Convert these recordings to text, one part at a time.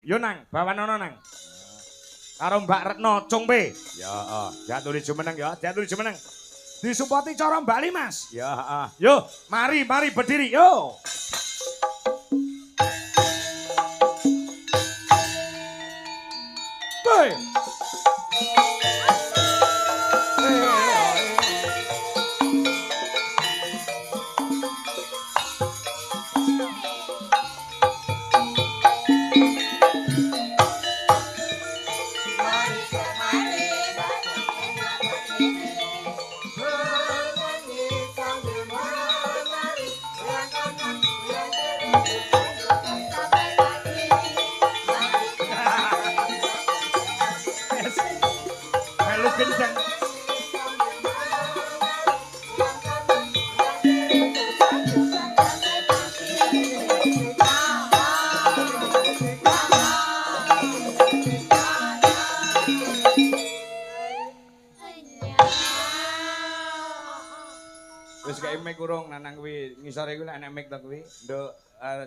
Yo nang, bawanono nang. Karo Mbak Retno Cungpe. Ya, diaturi jumeneng ya, diaturi jumeneng. Disumpati cara Bali, Mas. Ya, Yo, mari berdiri, yo. Boy. Melu gendeng. Wis kae mic urung nanang kuwi. Ngisore kuwi lek enek mic to kuwi. Nduk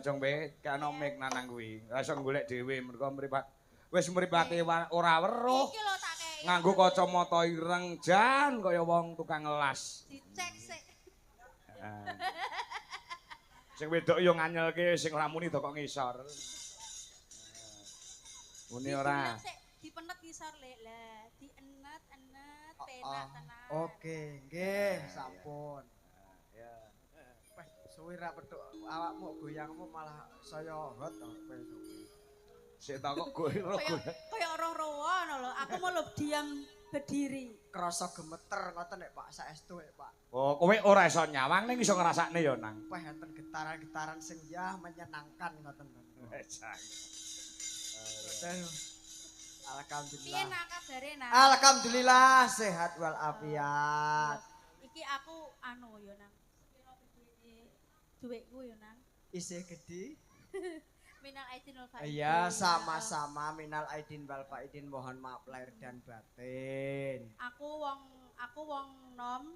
Cungpe kano mic nanang kuwi. Langsung golek dhewe mergo mripat. Wis mripate ora weruh. Iki lho tak kei. Nganggo kacamata ireng jan kaya wong tukang ngelas. Dicek sik. Sing wedok yo nganyelke sing ora muni kok ngisor. Muni ora. Dipenet ngisor lek lah, dienet-enet penak tenan. Oke, nggih, sampun. Ya. Weh, suwi ra petuk awakmu goyangmu malah saya hot to kowe suwi. Sik tak kok goyang. Kaya roh-roho ngono lho. Aku mau lho diam berdiri. Krasa gemeter ngoten nek Pak saestu Pak. Oh, kowe ora iso nyawang ning iso ngrasakne ya nang. Weh enten getaran-getaran sing ya menyenangkan ngoten. Piye Alhamdulillah. nak kabare nak? Alhamdulillah sehat walafiat. Iki aku anu yo nang. Duitku yo nang. Isih gedhi. Minal aidin wal faizin. Iya, sama-sama minal aidin wal faizin mohon maaf lahir dan batin. Aku wong nom,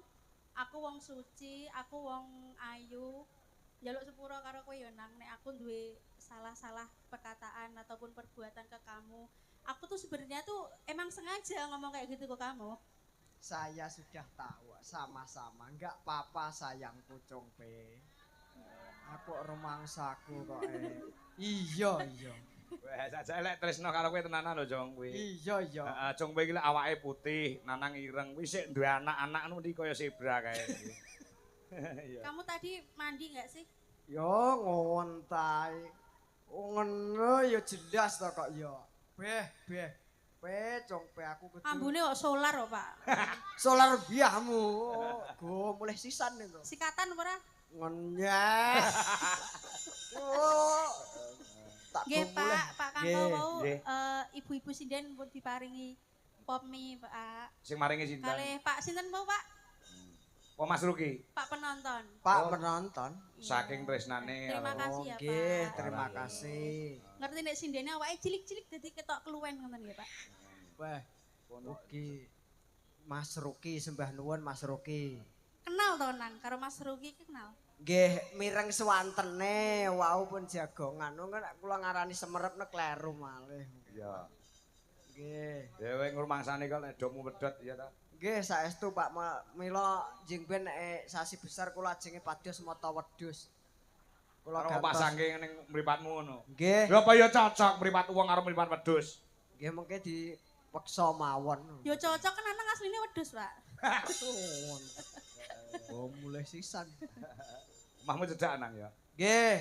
aku wong suci, aku wong ayu. Jaluk sepuro karo kowe yo nang nek aku duwe salah-salah perkataan ataupun perbuatan ke kamu. Aku tuh sebenarnya tuh emang sengaja ngomong kayak gitu ke kamu. Saya sudah tahu sama-sama. Enggak apa-apa sayangku Cungpe. Aku rumangsaku kok. Iya. Wes aja lek tresno karo kowe tenanan lho Jong kuwi. Iya. Heeh, Cungpe iki lek awake putih, nanang ireng, kuwi sik duwe anak-anak ngono kaya zebra kae. Iya. Kamu tadi mandi nggak sih? Yo ngontai. Ngono ya jelas to kok ya. Beh. Cungpe aku kudu. Ambune kok solar kok, Pak. Solar biahmu. Go mulai sisan itu. Sikatan ora? Ngenyeh. Oh. Tak Nggih, go mulai. Pak Kangko Nggih, mau nggih. ibu-ibu sinden pun diparingi pop mie, Pak. Sing maringi sinten? Kalih Pak sinten mau, Pak? Oh Mas Ruki. Pak penonton. Pak Oh. penonton. Saking tresnane. Terima kasih ya, Nggih, Pak. terima kasih. Ngerti nek sindene awake cilik-cilik dadi ketok keluwen ngoten nggih, Pak. Wah, Ruki. Mas Ruki sembah nuwun Mas Ruki. Kenal to nang karo Mas Ruki kenal. Nggih, mireng swantene wau pun jagongan. Kan kula ngarani semerep nek kleru malih. Iya. Nggih. Dewe ngrumangsane kok nek domu medhot ya ta. Nggih, saestu Pak mila jeng ben sasi besar kula ajenge pados mata wedhus. Kula Karo pasangke ning mripatmu ngono. Nggih. Ya apa ya cocok mripat wong karo mripat wedhus. Nggih mengke dipeksa mawon. Yo cocok kan anak asline wedhus, Pak. Oh, mulai sisan. Omahmu cedak nang ya. Nggih.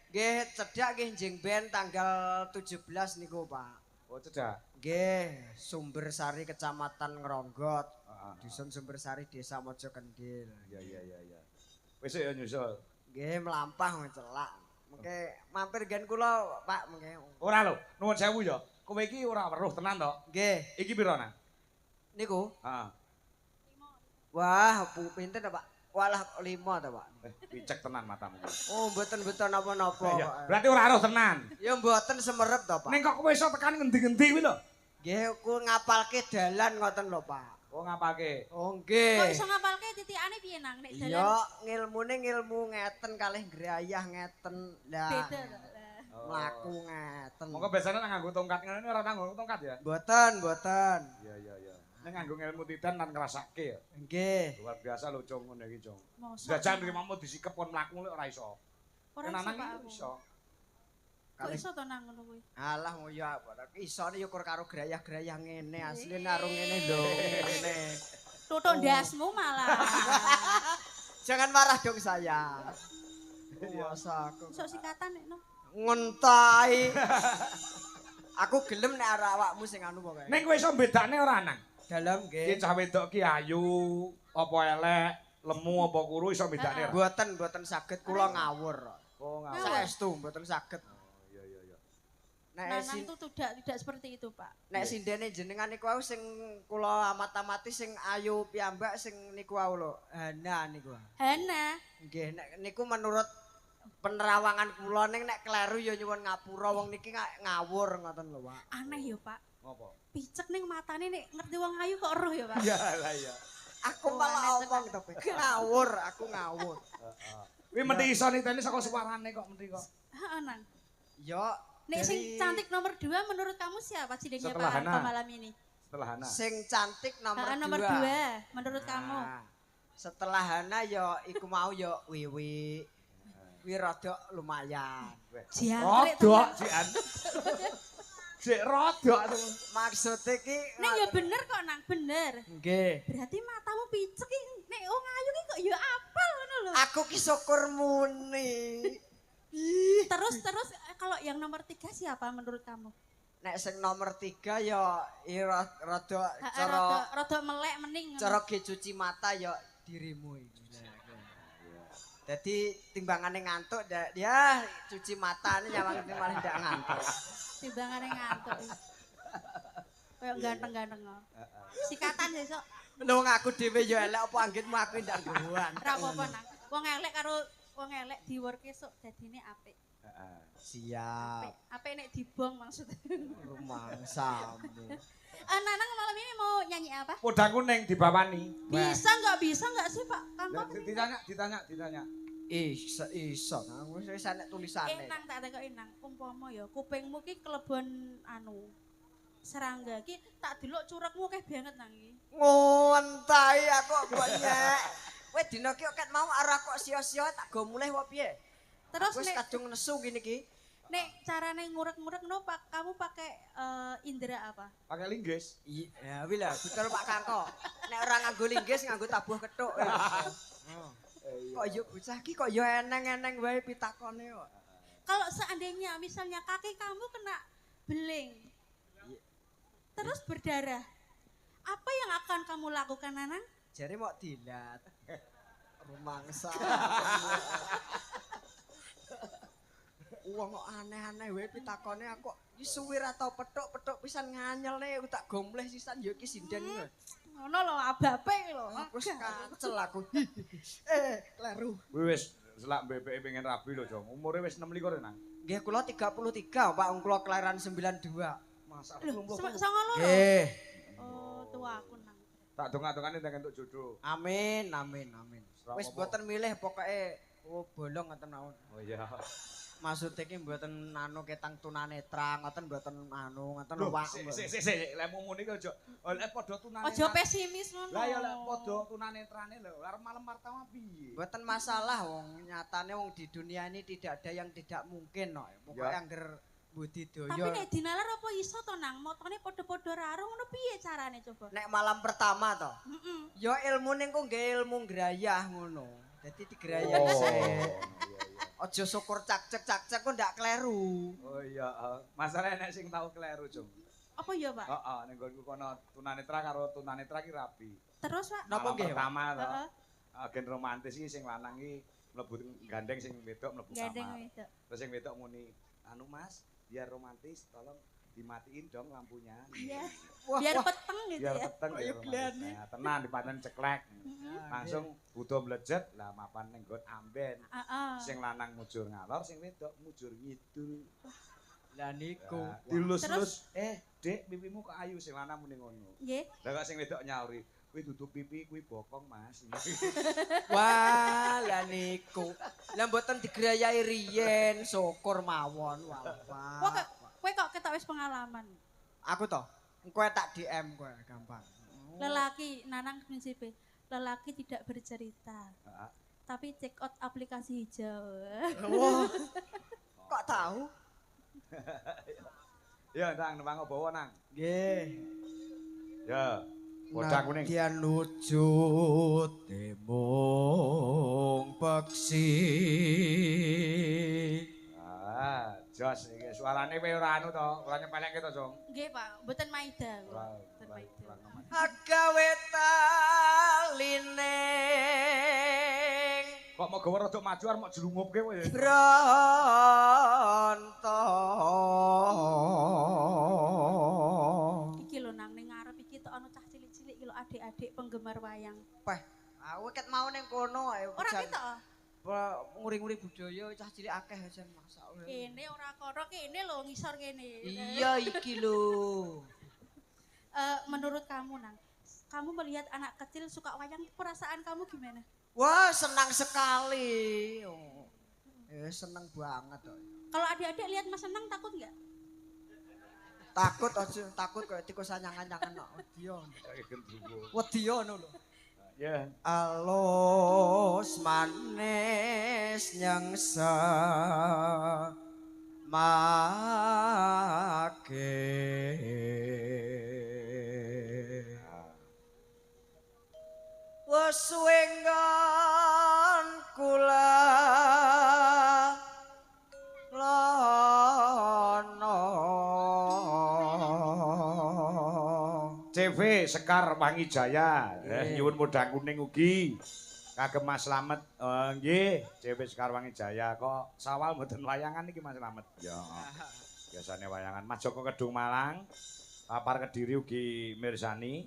Nggih, cedhak nggih jeng ben tanggal 17 niku, Pak. Oh cedak. Nggih, Sumbersari Kecamatan Ngronggot. Heeh. Dusun Sumbersari Desa Mojokendil. Iya. Wis ya nyusul. Nggih, mlampah ngecelak. Mengke mampir gen kula, Pak, mengke. Ora lho, nuwun sewu ya. Kowe iki ora weruh tenan to. Nggih, Iki piro nang? niku. Heeh. Wah, pinten ta, Pak? Walah 5 ta, Pak. Picek tenan matamu. Oh, mboten napa-napa. Iya. kok. Berarti ora weruh tenan. Ya mboten semerep ta, Pak. Ning kok kowe iso tekan ngendi-ngendi kuwi lho. Nggih, ku ngapalke dalan ngoten lho, Pak. Oh ngapake? Oh, Kok nggih. iso ngapalke titikane piye nang nek dalan Iya, ngilmune ngilmu ngeten kalih grayah ngeten. Lah. beda to. Lah. Mlaku ngeten. Mongko biasanya nang nganggo tongkat ngene ora nganggo tongkat ya? Mboten. Iya. Nek nganggo ilmu titan lan ngrasake ya. Nggih. Luar biasa lho Cung ngene iki Cung. Mosok. Jajan rimamu disikep kon mlaku lek ora iso. Ora iso Kenanang Pak iki aku. iso. Kok iso to nang ngono kuwi? Alah ya isone ya kur karo grayah-grayah ngene asli narung ngene lho ngene. Tutuk ndasmu malah. Jangan marah dong saya. Masa aku Sok sikatan nek no. ngentai. Aku gelem nek arek awakmu sing anu pokoke. Ning kowe iso bedakne ora nang? Dalam Ki nggih. cah wedok ki ayu apa elek, lemu apa kuru iso bedakne ora? Mboten saged kula ngawur. Oh ngawur. Saestu mboten saged. Iya. Nek Nanang tuh tidak seperti itu, Pak. nek sindene jenengan niku wau sing kula amat-amati sing ayu piyambak sing niku wau lho. Hana niku. Hana, Nggih nek niku menurut penerawangan kula ning nek kleru ya nyuwun ngapura wong niki ngawur ngoten lho, Pak. aneh ya, Pak. Ngopo? Picek ning matane nek ngerti wong ayu kok eruh ya, Pak. Iya lah ya. Aku Oh, malah aneh omong to, Pak. Ngawur, aku ngawur. Heeh. Kuwi mesti iso niteni saka suarane kok mesti kok. Heeh, Nang. Yo Nek sing dari- cantik nomor 2 menurut kamu siapa sidengnya Setelah Pak Hana. Arto malam ini? Setelah Hana. sing cantik nomor 2. Nomor 2 menurut kamu. Setelah Hana yo iku mau yo Wiwi. Wi rada lumayan. Jangkrik Rodok tenan. jian. Sik rodok tuh. Maksudnya ki Nek ya bener kok, Nang, bener. nggih. Berarti matamu picek ki nek wong ayu ki kok ya apal ngono lho. Aku ki syukur muni. Ih, Terus kalau yang nomor 3 siapa menurut kamu? nek sing nomor 3 yo rada Heeh, cara rada melek mening. ngono. cara ge cuci mata yo dirimu iki. Jadi timbangane ngantuk dia cuci mata ini nyawang ini malah tidak ngantuk. Timbangane ngantuk. Kayak ganteng-ganteng kok. Sikatan sesuk. Lho aku dhewe yo elek apa anggitmu aku ndak gowoan. Ora apa-apa, Nang. Wong elek karo wong elek diworke sok dadine apik. Heeh. Siap. Apik nek dibong maksudnya. Rumangsamu. Nanang malam ini mau nyanyi apa? Podang kuning dibawani. Bisa nggak sih Pak? Kamu Ditanya. Iso. Aku wis enek tulisane. enang tak teko enang. Umpama ya kupingmu ki kelebon anu serangga ki tak delok curekmu akeh banget nang iki. Ngontai aku kok nyek. Kowe dina ki ket mau arah kok sia-sia tak go mulih wae piye? Terus Wis nek kadung nesu gini ki. carane ngurek-ngurek no Pak, kamu pakai indera apa? Pakai linggis. Ya wis lah, betul Pak Kangko. Nek ora nganggo linggis nganggo tabuh kethuk. Kok yo bocah ki kok yo eneng-eneng wae pitakone kok. Kalau seandainya misalnya kaki kamu kena beling, terus berdarah, apa yang akan kamu lakukan, Nanang? Jare mau dilat. Rumangsa. Wong kok aneh-aneh wae pitakone aku iki suwi ra tau petuk pisan nganyelne aku tak gomleh sisan yo iki sinden. Ngono lho, abape lho. Aku kacel aku. Kleru. Kuwi wis selak bebeke pengen rabi lho, Jong. Umure wis 26 nang. Nggih kula 33, Pak. Wong kula kelahiran 92. Masa Loh, songo loro. Nggih. Oh, tua aku nang. tak dongak-dongane ndang entuk jodoh. Amin. Wis Apa-apa. mboten milih pokoke bolong ngoten mawon. Oh iya. Maksudnya ki mboten anu ketang tunanetra ngoten mboten anu ngoten lho Loh, Pak. sik lek muni ki aja lek padha tunane. Ojo pesimis ngono. Lah ya lek padha tunanetrane lho, arep malam martama piye? Mboten masalah wong nyatane wong di dunia ini tidak ada yang tidak mungkin no. Pokoke Ya. angger budidaya. Tapi nek dinalar apa iso to nang? Motone padha-padha raro ngono piye carane coba? Nek malam pertama to. Heeh. Ya ilmu ning kok nggih ilmu ngrayah ngono. Dadi digrayah Oh, dhisik. iya. Aja syukur cak-cek kok ndak kleru. Oh iya, masalah nek sing tau kleru, Jong. Apa ya, Pak? Heeh, ning nggonku kono tunanetra karo tunanetra ki rapi. Terus, Pak? Napa Malam nggih, Pak? pertama to. Heeh. Agen romantis iki sing lanang iki mlebu gandeng sing wedok mlebu Gandeng kamar. wedok. Terus sing wedok muni, "Anu Mas, biar romantis tolong dimatiin dong lampunya." Iya. Wah, Biar wah. peteng gitu Biar ya. peteng Kok ya ya romantis. glani? Nah, tenan dipaten ceklek. Heeh. Langsung butuh mlejet lah mapan ning nggon amben. Heeh. Sing lanang mujur ngalor, sing wedok mujur ngidul. Lah niku. Nah, dilus-lus, Dek, pipimu kok ayu sing lanang muni ngono. Nggih. Lah kok sing wedok nyauri, Kuwi tutup pipi kuwi bokong Mas. Wah, lah niku. Lah mboten digrayai riyen, syukur mawon. Kok kowe kok ketok wis pengalaman. Aku toh, kowe tak DM kowe gampang. Lelaki nanang prinsipe, lelaki tidak bercerita. Tapi check out aplikasi hijau. Wah. Kok tahu? Ya, Nang, nembang bawa Nang. Nggih. Ya. Bodak kuning. Kian wujud temung peksi. Jos iki suarane kowe ora anu to, ora nyepelekke to, Jong. Nggih, Pak, mboten maida. Mboten maida. Agawe taline Kok mau gawe rada maju arep jelungupke kowe. Bronto. Iki lho nang ning ngarep iki tok ana cah cilik-cilik iki lho adik-adik penggemar wayang. Peh, aku ket mau ning kono ae. Ora ketok. Nguri-nguri budaya cah cilik akeh jan masak. Kene ora kono kene lho ngisor kene. Iya iki lho. Menurut kamu nang, kamu melihat anak kecil suka wayang, perasaan kamu gimana? Wah, senang sekali. Seneng banget. Kalau adik-adik lihat Mas senang takut nggak? Takut aja, takut kayak tikus anyang-anyangan kok. Wedi ngono lho. Ya. Alus manis nyengsa make. Wes wenggon kula lono. CV Sekar Wangi Jaya, nyuwun modang kuning ugi. Kagem Mas Slamet, nggih, CV Sekar Wangi Jaya kok sawal mboten wayangan iki Mas Slamet. Ya. Biasane wayangan Mas Joko Kedung Malang, Papar Kediri ugi mirsani.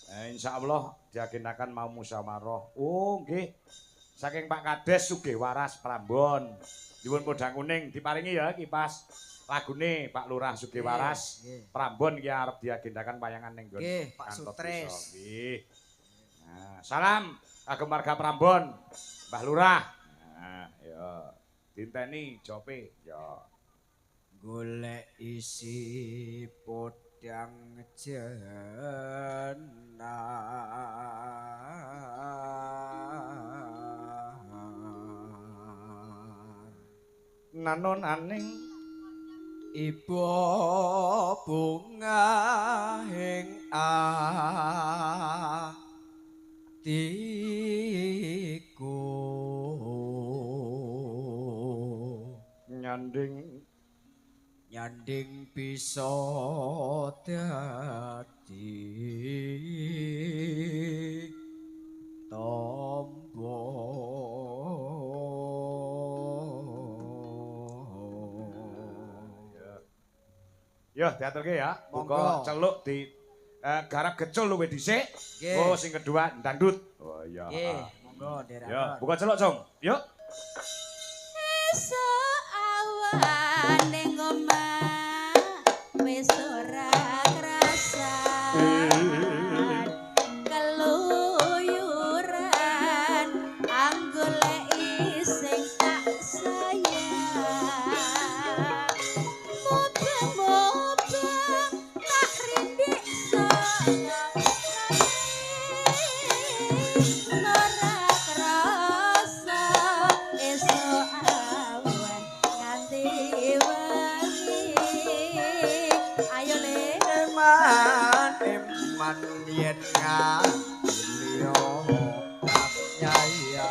Insyaallah diagendakan mau musyawarah. Oh, nggih. Saking Pak Kades Sugih Waras Prambon. Nyuwun modang kuning diparingi ya kipas. Lagune Pak Lurah Sugih Waras Prambon iki arep diagendakan wayangan ning nggon Pak Sutris. Nggih. Nah, salam kagem warga Prambon, Mbah Lurah. Nah, ya dinteni jope ya. Golek isi podang jenah. Nanon aning ibu bunga ing atiku nyanding bisa dadi tombo. Yo diaturke ya. Monggo. Muga celuk di garap gecul luwih dhisik. Oh sing kedua dangdut. Oh iya. Nggih, monggo nderak. Ya, buka celuk, Jong. Yuk. Esuk awan ning omah wis ora krasan keluyuran anggoleki sing tak sayang mobang tak rindik ora krasa esuk awan nganti wengi ayo le Eman yen ngalio nyaya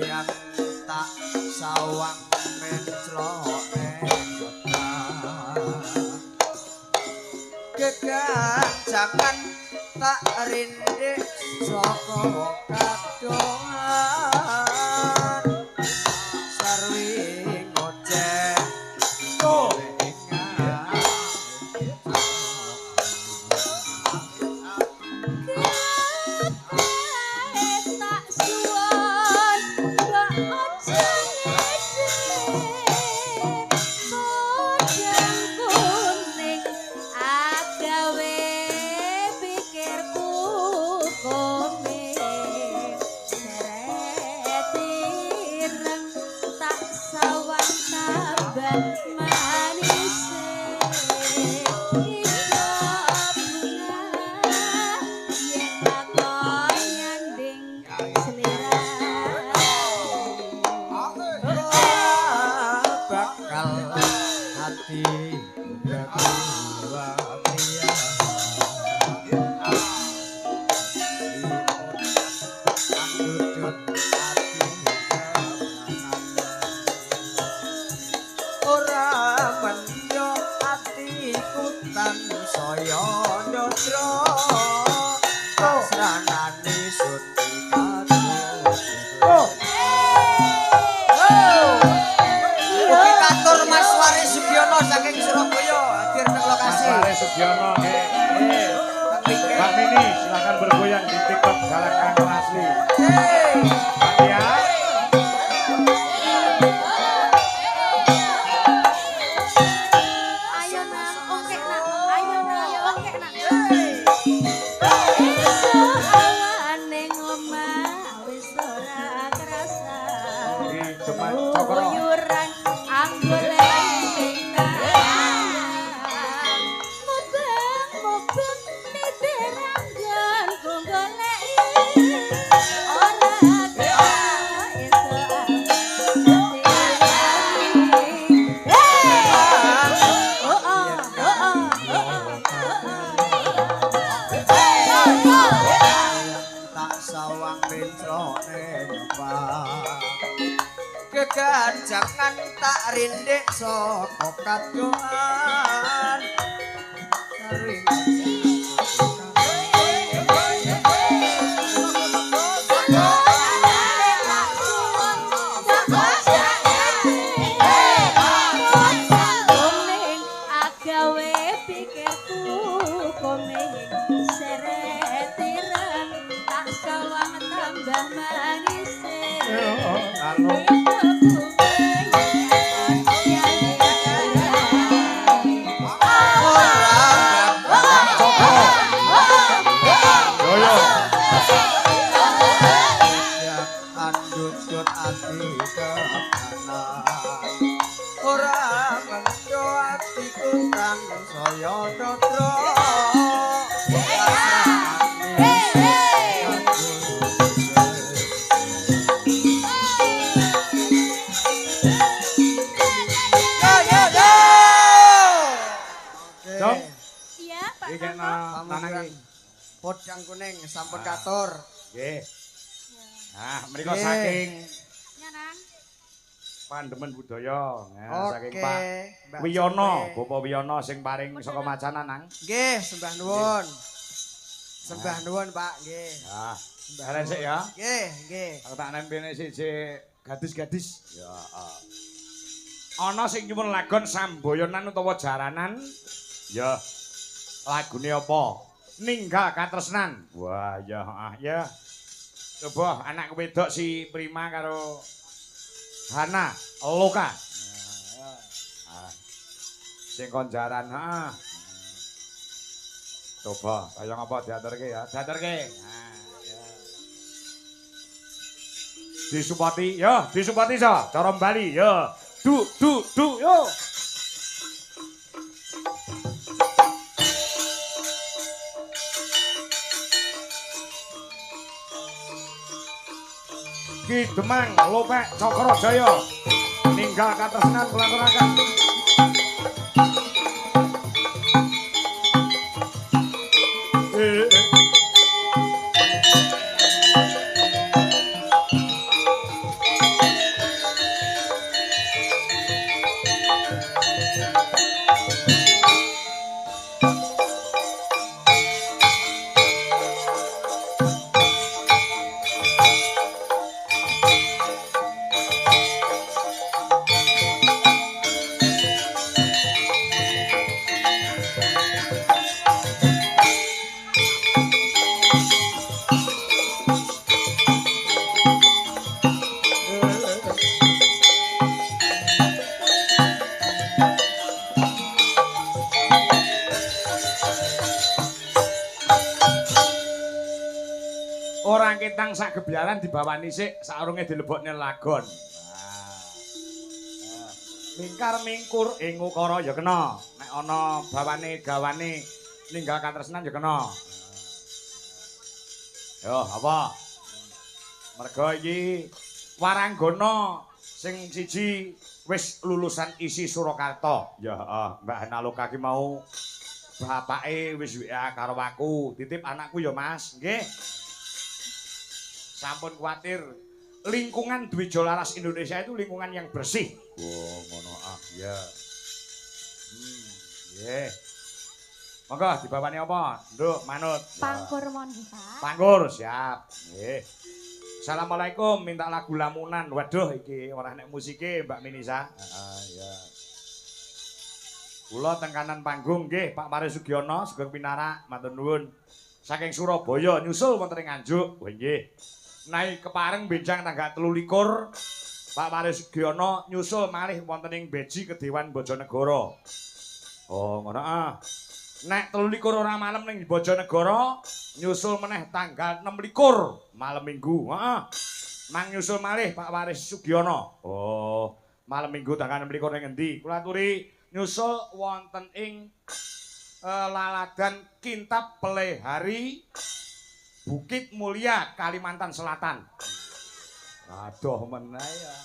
yang tak sawang mencloke kegancangan tak rindik saka kadongan sarwi ngoceh tak suwon mbok aja ngedhe bodang kuning agawe Sugiono Mbak Mini silakan bergoyang di TikTok Galak Kangkung Asli. Ya. Ayo nang, oke nak, ayo nang, oke nak. Uyuran anggole jangan tak rindik saka kadyoan sering agawe pikirku komeng seretirang tak sawang tambah manis Podang kuning sampun katur. Nggih. Nah, mriko saking nyanang Pandemen Budaya. Nah, saking Oke, Pak Mbak Wiyono, Jumpe. Bapak Wiyono sing paring saka Macanan, Nang. Nggih, sembah nuwun. Sembah nuwun, Pak, nggih. Nah, karen sik ya. Nggih, nggih. Aku tak nempene siji gadis-gadis. Ya. Ana sing nyuwun lagon samboyonan utawa jaranan. Ya. Lagune apa? Ninggal katresnan. Wah, ya ya. Coba anak wedok si Prima karo Hana Loka. Sing kon jaran, heeh. Coba kaya ngapa diaturke ya? Diaturke. Nah, ya. Disupati, ya, disupati sa, cara Bali, ya. Du, yo. Ki Demang Lopek Cakrajaya ninggal katresnan kulaturaken. Orang kitang sak gebyaran dibawani sik saurunge dilebokne lagon. Mingkar mingkur ing ukara ya kena. Nek ana bawane gawane ninggal katresnan ya kena. Yo, apa? Mergo iki waranggana sing siji wis lulusan isi Surakarta. Ya heeh, Mbak Naloka ki mau bapake wis WA karo aku. Titip anakku ya, Mas. Nggih. Sampun kuwatir lingkungan Dwi Jolaras Indonesia itu lingkungan yang bersih. Oh, ngono ah, ya. Nggih. Monggo dibawani apa? Nduk, manut. Pangkur mon Pak. Pangkur, siap. Nggih. Assalamualaikum, minta lagu lamunan. Waduh iki ora nek musike Mbak Minisa. Heeh, ya. Kula teng kanan panggung nggih Pak Mari Sugiono Sugeng Pinarak, matur nuwun. Saking Surabaya nyusul wonten ing Nganjuk. Oh nggih. Naik kepareng benjang tanggal 23 Pak Mari Sugiono nyusul malih wonten ing Beji Kedewan Bojonegoro. Oh ngono ah. Nek 23 ora malam ning Bojonegoro nyusul meneh tanggal 26 malam Minggu. Heeh. Mang nyusul malih Pak Waris Sugiono. Oh, malam Minggu tanggal 26 ning endi? Kula aturi nyusul wonten ing Laladan Kintab Pelehari Bukit Mulia Kalimantan Selatan. Aduh meneh ya.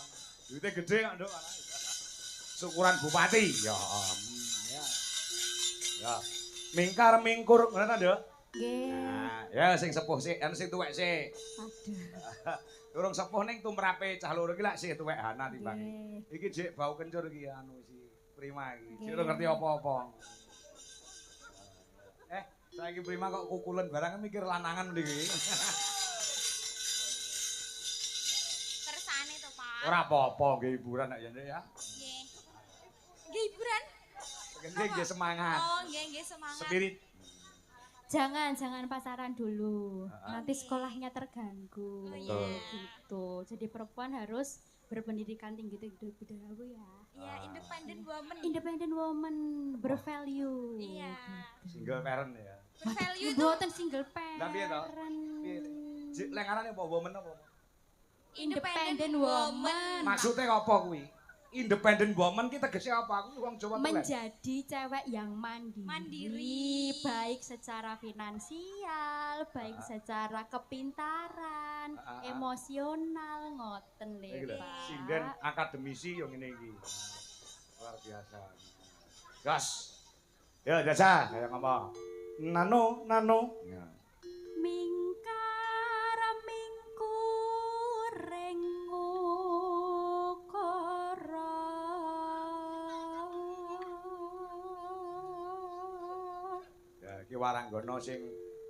Duite gede kok, Nduk. Syukuran bupati. Ya. Ya. Mingkar mingkur ngono ta, Nduk? Nggih. Nah, ya sing sepuh sik, anu sing tuwek sik. Aduh. Durung sepuh ning tumrape cah loro iki lak sih tuwek Hana timbang. Nggih. Iki jek bau kencur iki anu si Prima iki. Jek ora ngerti apa-apa. Saiki Prima kok kukulen barang mikir lanangan iki. Kersane to, Pak. Ora apa-apa nggih hiburan nek ya. Nggih. Nggih hiburan. Nggih semangat. Oh, nggih semangat. Spirit. Jangan pacaran dulu. Nanti Oke. sekolahnya terganggu. Oh, iya. Gitu. Jadi perempuan harus berpendidikan tinggi terlebih dahulu ya. Iya, independent woman. Independent woman, bervalue. Iya. Single parent ya. Bervalue tuh Buatan single Lah piye to? parent. Piye? Jek lengarane apa woman apa? Independent woman. Maksudnya apa kuwi? Independent woman ki tegese apa? Aku wong Jawa Tengah. Menjadi cewek yang mandiri, Mandiri. baik secara finansial, baik secara kepintaran, emosional, ngoten Iki lho lho, Pak. sinden akademisi yo ngene iki. Luar biasa. Gas. Ya, jasa, kayak ngomong. Nano. Ya. Mingkar mingkuring ukara. Ya, iki waranggana sing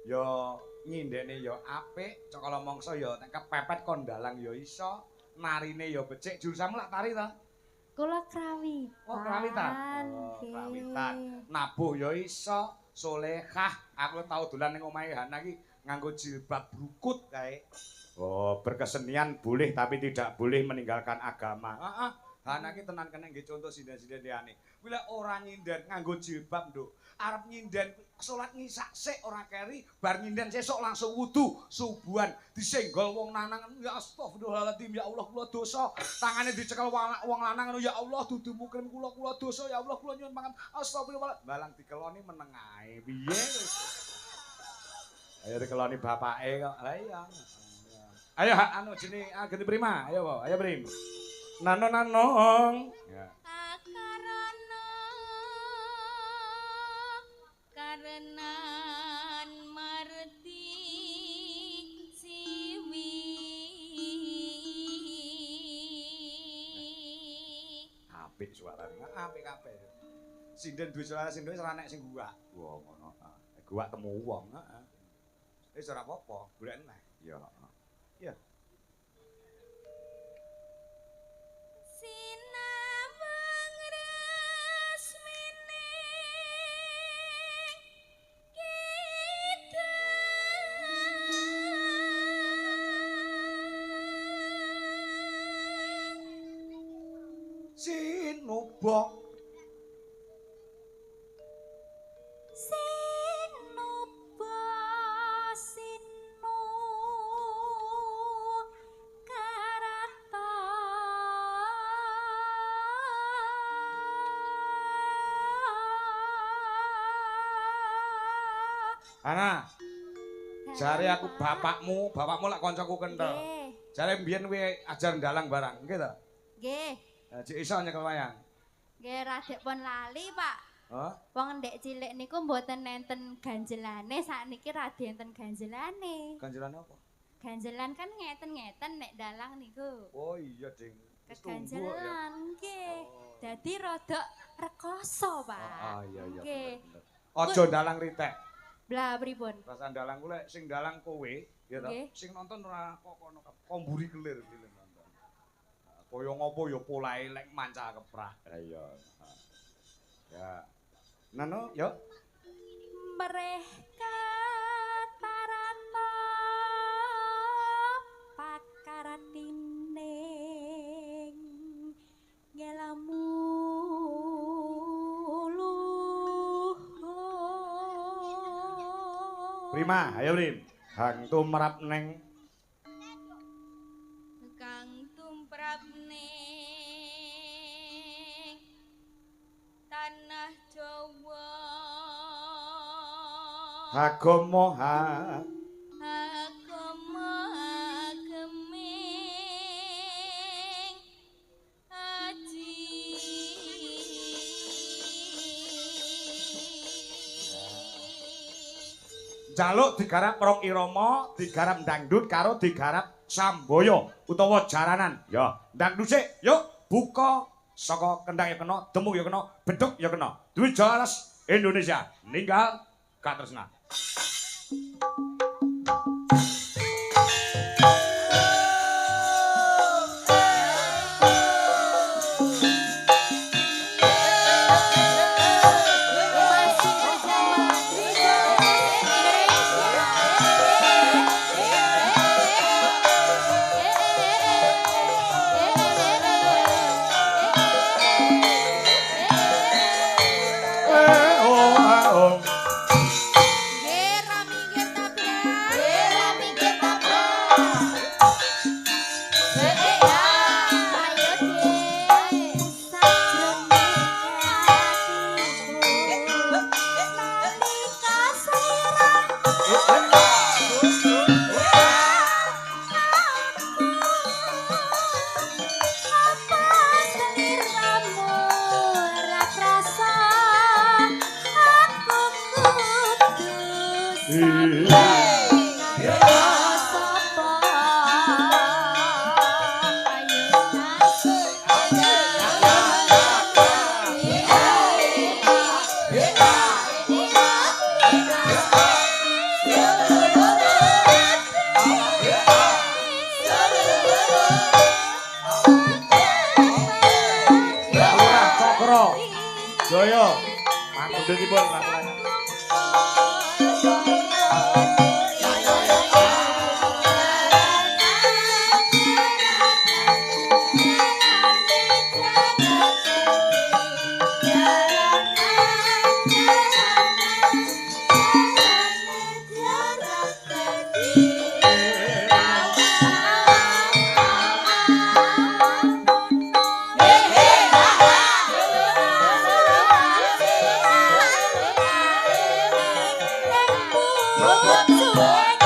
ya nyindene ya apik, cakala mangsa ya nek kepepet kondalang ya iso, narine ya becik, jurusanmu lak tari ta? Kula krawitan. Oh, krawitan. Oh, nggih. krawitan. Nabuh ya iso, solehah. Aku tau dolan ning omahe Hana iki nganggo jilbab brukut kae. Oh, berkesenian boleh tapi tidak boleh meninggalkan agama. Heeh. Hana iki tenan kena nggih contoh sinden-sinden liyane. Kuwi lek ora nyinden nganggo jilbab, Nduk. Arep nyinden salat ngisak sik ora keri, bar nyinden sesuk langsung wudu, subuhan, disenggol wong lanang. Ya astagfirullahaladzim, ya Allah kula dosa. Tangane dicekel wong lanang ya Allah dudu mukrim kula dosa ya Allah kula nyuwun pangan. Astagfirullah. Balang dikeloni meneng ae. Piye? Ayo dikeloni bapake kok. Lah iya. Ayo anu jenenge Ageni Prima. Ayo, Po. Ayo Prim. Nano. Ya. Karenan marti siwi Apik suarane. Apik kabeh. Sinden duwe suara sinden wis ora nek sing guwak. Wah, ngono. Guwak temu wong, heeh. Wis ora apa-apa, golek neh. Ya, heeh. Ya. sinabang resmine Sinubang Sinuba sinu karata Ana. Jare aku bapakmu lak kancaku kenthel. Nggih. Jare mbiyen kowe ajar ndalang barang, nggih ta? Nggih. Lah jek iso nyekel wayang. Nggih radek pun lali, Pak. Hah? Wong ndek cilik niku mboten nenten ganjelane, sakniki ra enten ganjelane. Ganjelan apa? Ganjelan kan ngeten-ngeten nek dalang niku. Oh iya, Ding. Wis tunggu ya. Keganjelan nggih. Oh. Dadi rada rekoso, Pak. Ah iya iya. Nggih. bener, bener. Aja ndalang ritek. Blah pripun? Rasa ndalang ku lek sing ndalang kowe, ya ta. Nggih. Sing nonton ora kok kono kok mburi kelir film nonton. Nah, kaya ngopo ya polahe lek manca keprah. Ha iya. Ya. Nano, yo. Mereka tarano pakaratining ngelamu Prima, ayo Prim. Hang tumrap neng kang tumrap tanah Jawa agama ha. agama ageming aji Jaluk digarap rong irama, digarap dangdut karo digarap samboyo utawa jaranan. Ya, dangdut sik, yuk buka saka kendang ya kena, demung ya kena, beduk ya kena. Duwe jelas Indonesia, ninggal katresna. Joyo, mangkundipun lakukan. Bubuk suwe